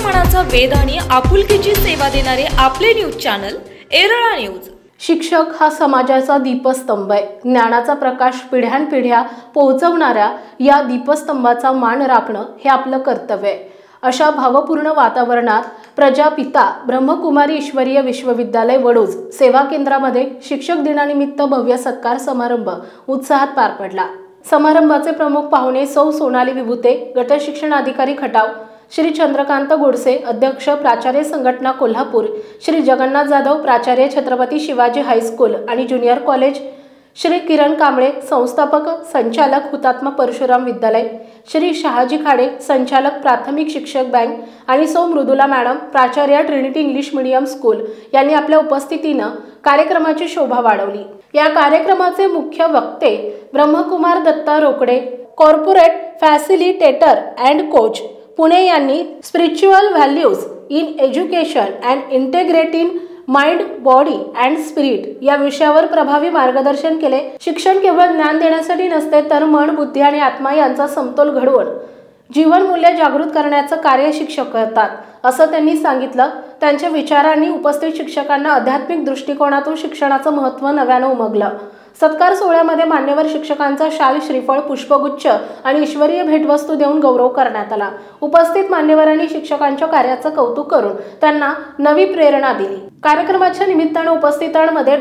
मनाचा वेध आणि आपुलकीची सेवा देणारे आपले न्यूज चॅनल एरळा न्यूज। शिक्षक हा समाजाचा दीपस्तंभ आहे। ज्ञानाचा प्रकाश पिढ्यानपिढ्या पोहोचवणाऱ्या या दीपस्तंभाचा मान राखणं हे आपलं कर्तव्य आहे। अशा भावपूर्ण वातावरणात प्रजापिता ब्रह्मकुमारी ईश्वरीय विश्वविद्यालय वडोज सेवा केंद्रामध्ये शिक्षक दिनानिमित्त भव्य सत्कार समारंभ उत्साहात पार पडला। समारंभाचे प्रमुख पाहुणे सौ सोनाली विभूते, गट शिक्षण अधिकारी खटाव, श्री चंद्रकांत गोडसे, अध्यक्ष प्राचार्य संघटना कोल्हापूर, श्री जगन्नाथ जाधव, प्राचार्य छत्रपती शिवाजी हायस्कूल आणि ज्युनियर कॉलेज, श्री किरण कांबळे, संस्थापक संचालक हुतात्मा परशुराम विद्यालय, श्री शहाजी खाडे, संचालक प्राथमिक शिक्षक बँक आणि सौ मृदुला मॅडम, प्राचार्य ट्रिनिटी इंग्लिश मीडियम स्कूल यांनी आपल्या उपस्थितीने कार्यक्रमाची शोभा वाढवली। या कार्यक्रमाचे मुख्य वक्ते Brahmakumar Datta Rokade, corporate facilitator and coach Pune यांनी spiritual values in education and integrating mind, body and spirit या विषयावर प्रभावी मार्गदर्शन केले। शिक्षण केवळ ज्ञान देण्यासाठी नसते, तर मन, बुद्धी आणि आत्मा यांचा समतोल घडवून जीवन मूल्य जागृत करण्याचं कार्य शिक्षक करतात, असं त्यांनी सांगितलं। त्यांच्या विचारांनी उपस्थित शिक्षकांना आध्यात्मिक दृष्टिकोनातून शिक्षणाचं महत्त्व नव्यानं उमगलं। सत्कार सोहळ्यामध्ये मान्यवर शिक्षकांचा शाल, श्रीफळ, पुष्पगुच्छ आणि ईश्वरीय भेटवस्तू देऊन गौरव करण्यात आला। उपस्थित मान्यवरांनी शिक्षकांच्या कार्याचं कौतुक करून त्यांना नवी प्रेरणा दिली। कार्यक्रमाच्या निमित्ताने उपस्थितांमध्ये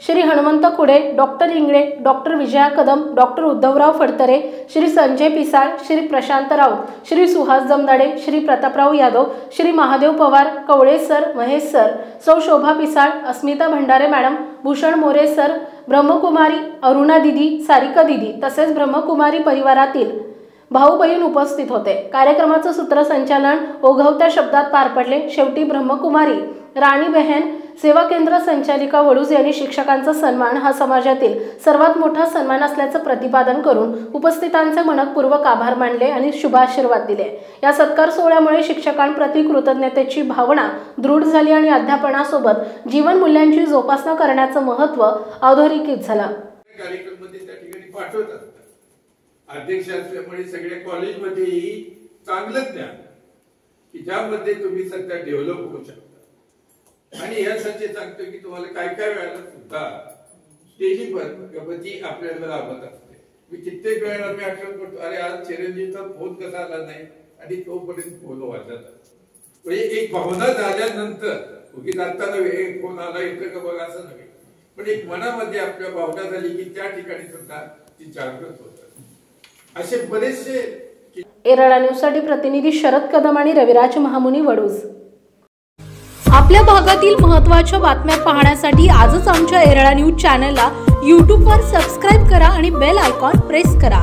Shri Hanumant Kude, doctor Ingale, doctor Vijaya Kadam, doctor Uddhavrao Phadtare, Shri Sanjay Pisal, Shri Prashant Raut, Shri Suhas Jamdade, Shri Prataprao Yadav, Shri Mahadev Pawar, Kavale sir, Mahesh sir, Sau Shobha Pisal, Asmita Bhandare madam, Bhushan More sir, Brahmakumari Aruna Didi, Sarika दिदी तसेच ब्रह्मकुमारी परिवारातील भाऊ बहीण उपस्थित होते। कार्यक्रमाचं सूत्रसंचालन ओघवत्या शब्दात पार पडले। शेवटी ब्रह्मकुमारी राणी बहन सेवा केंद्र संचालिका वडूज यांनी शिक्षकांचा सन्मान हा समाजातील सर्वात मोठा सन्मान असल्याचं प्रतिपादन करून उपस्थितांचे मनपूर्वक आभार मानले आणि शुभाशीर्वाद दिले। या सत्कार सोहळ्यामुळे शिक्षकांप्रती कृतज्ञतेची भावना दृढ झाली आणि अध्यापनासोबत जीवन मूल्यांची जोपासना करण्याचं महत्त्व अधोरेखित झालं। कार्यक्रमामध्ये त्या ठिकाणी पाठवत असतात। अध्यक्ष असल्यामुळे सगळ्या कॉलेजमध्येही चांगलं ज्ञान की ज्यामध्ये तुम्ही सध्या डेव्हलप होऊ शकता। आणि यासाठी सांगतो की तुम्हाला काय काय वेळेला सुद्धा स्टेजवर गणपती आपल्याला राबत असते। मी कित्येक वेळेला मी आठवण करतो, अरे आज चिरंजीवचा फोन कसा आला नाही आणि तोपर्यंत फोन वाजत। म्हणजे एक भावना झाल्यानंतर उगीच आता नव्हे फोन आला इथं का बघा असं नव्हे, पण एक मनामध्ये आपल्या भावना झाली की त्या ठिकाणी सुद्धा ती जागृत होतात। असे बरेचसे। एरळा न्यूजसाठी प्रतिनिधी शरद कदम आणि रविराज महामुनी, वडूज। आपल्या भागातील महत्त्वाच्या बातम्या पाहण्यासाठी आजच आमच्या एरळा न्यूज चॅनलला YouTube वर सबस्क्राइब करा आणि बेल आयकॉन प्रेस करा।